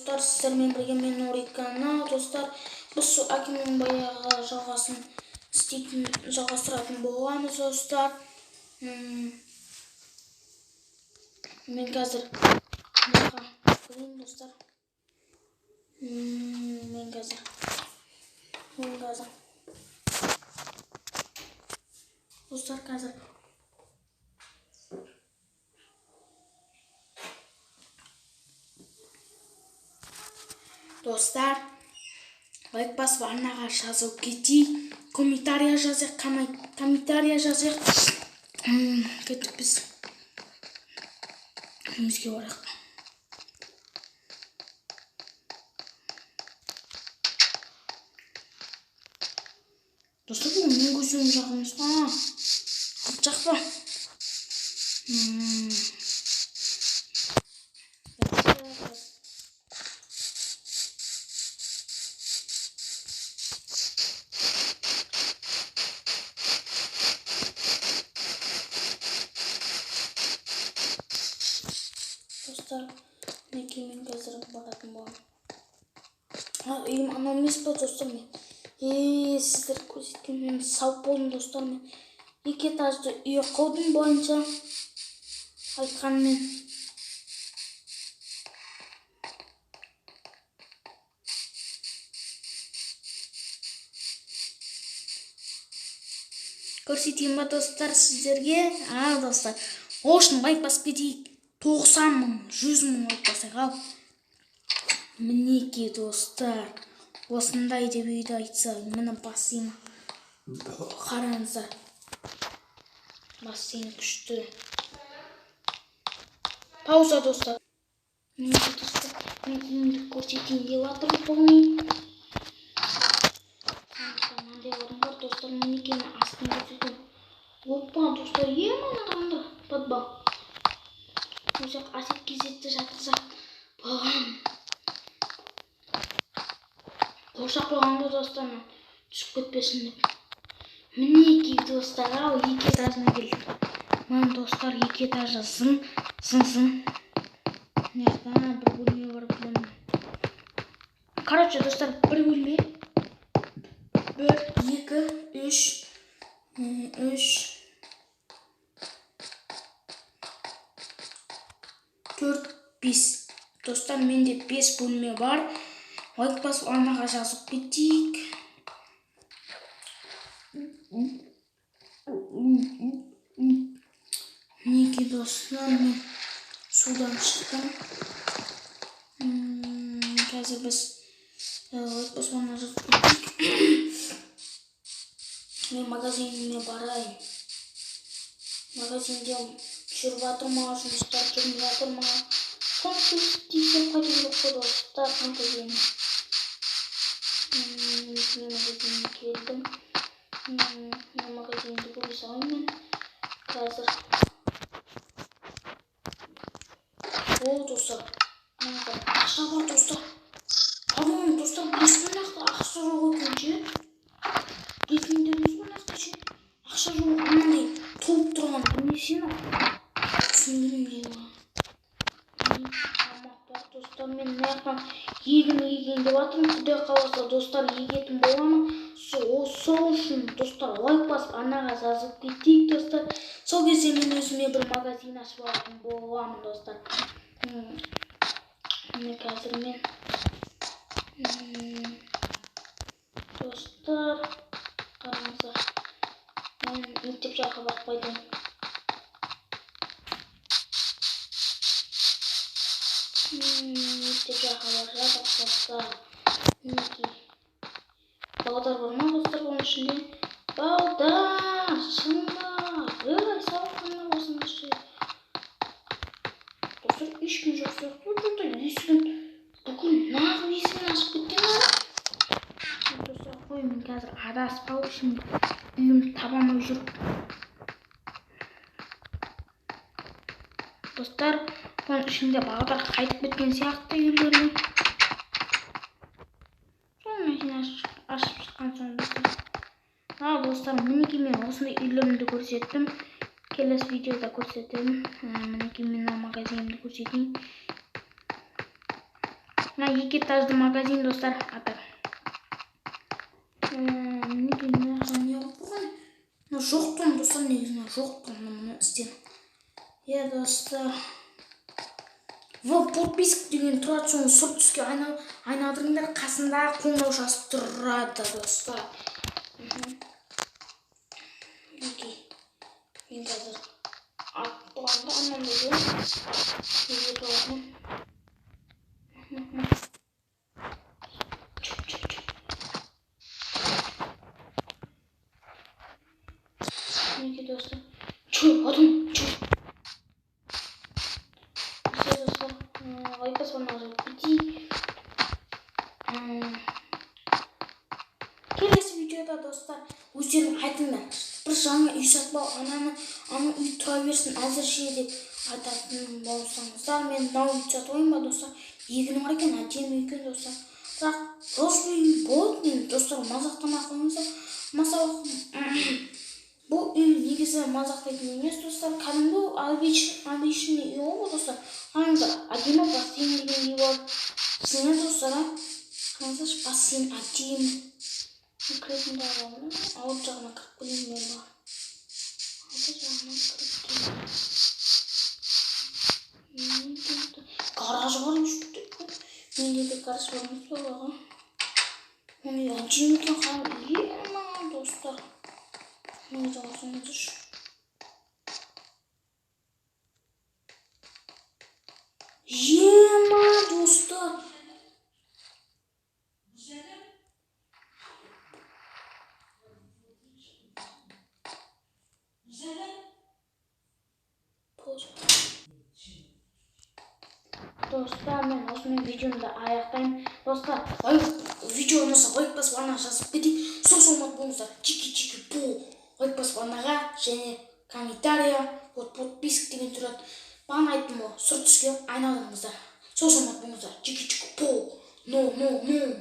Достар, сіздермен бірге мен Орикана. Достар, біз әкемнің баяғы жалғасын жалғастыратын боламыз, достар. Мен қазір көрейін, достар. Мен қазір достар, қазір достар, лайк басып арнаға жазып кетейік. Комментария жазайық, кеттік біз үйімізге барайық. Достар, бұл мен көзім жағымыз ба? Жақ па? Достар, мінекей мен қазір баратын боламын. Үйім анау емес па, достар, мен сіздер көрсеткенмен сау болдым, достар. Мен 2 этажды үй құрдым бойынша айтқанмен. Көрсетейін ба, достар, сіздерге? Достар, оғышын лайк басып кетейік. 90 мың, 100 мың лайк басайық, ал. Мінекей, достар, осындай деп үйді айтса, мені бассейн. Қараңыздар, бассейн күшті. Пауза, достар. Мінекей, достар, мен үйімді көрсетейін деп жатырмын, полный. Мынандай орын бар, достар, мінекей астын көрсетейін. Опа, достар, мана қанды подбал. Өзек асет кезетті жатырса болған. Қоршақ болғанды, достар, түсіп кетпесін деп. Мінекей, достар, ау 2 этажына келдік. Мына, достар, 2 этажы зың. Мына бір бөлме бар, білемін. Короче, достар, бір бөлме. 1, 2, 3, 4, 5. Достар, менде 5 бөлме бар. Лайк басып арнаға жазып кетейік. Мінекей, достар, мен судан шықтым. Қазір біз лайк басып арнаға жазып кетейік. Мен магазиніне барайын. Магазинде жүріп жатыр ма, жұмыстар жүріп жатыр ма? Соны дейсем қайтып жоқ қой, достар, қанша деймін. Мен магазинге келдім. Мен магазинді көре салайын мен. Қазір. Достар. Ақша бар, достар. Абон, достар, білесің ақша жоқ өкінше. Білесіңдеріңіз ақша жоқ, анандай толып тұрған білмесен түсіндірім деймін. Достар, мен мына егін деп жатырмын. Құдай қаласа, достар, егетін боламын. Сол үшін, достар, лайк басып арнаға жазып кетейік, достар. Сол кезде мен өзіме бір магазин ашып алатын боламын, достар. Міне қазір мен достар, қараңыздар, мен мектеп жаққа барып қайтайын. Мектеп жаққа барып жатыр, достар. Мінекей балдар бар ма, достар, оның ішінде? Балдар, шыңдар, салқынна осыншы. Достар, ешкім жоқ сияқты, достар, есігін бүкіл нағып есігін ашып кеткен ма? Достар, қой, мен қазір адаспау үшін үйім табамай жүріп. Достар, оның ішінде балдар қайтып кеткен сияқты үйлеріне. Соны мен ашып шыққан соң, достар. Достар, мінекей мен осындай үйлерімді көрсеттім. Келесі видеода көрсетемін. Мінекей мен магазинімді көрсетейін. Мына екі этажды магазин достар. Ата. Жоқ тұғын достар, негізінен жоқ тұғын мұны істен. Достар. Подписка деген тұрады, соны сұр түске айналдырыңдар, қасында қоңырау жазып тұрады достар. Мен қазір аттығанда аннан Неге достар? Адам, Все достар, лайк нажать иди. Келесі видеода достар, өздерің айтыңдар. Бір жаңа үй сатып ал, ана үй тұра берсін әзірше деп айтатын болсаңыздар, мен мынау үй сатып алайын ба достар? Егіні бар екен, әдемі екен достар. Бірақ розовый үй болады мен достар, мазақтамай қойыңыздар. Бұл үй негізі мазақтайтын емес достар, кәдімгі обычный үй ғой достар. Қараңыздар, әдемі бассейн деген үй бар. Сізіне достар, қараңыздар, бассейн әдемі. Кіретін де аламын, алып жағына кіріп келейін мен бар. Алып жағына кіріп келейін. Гараж бар үстінде. Менде де гараж бар емес пе баға? Оны әдемі екен қараңыз, достар. Мен жазыңызшы. Достар. Dostlar, мен осымен видеомды аяқтаймын. Достар, видео ұнаса лайк басып арнаға жазып кетейік. Саламат болыңыздар. Чики-чики-пу. Лайк басып арнаға және комментария, подписка деген тұрады. Бағана айттым ғой, сұр түске айналдырыңыздар. Саламат болыңыздар. Чики-чики-пу. No.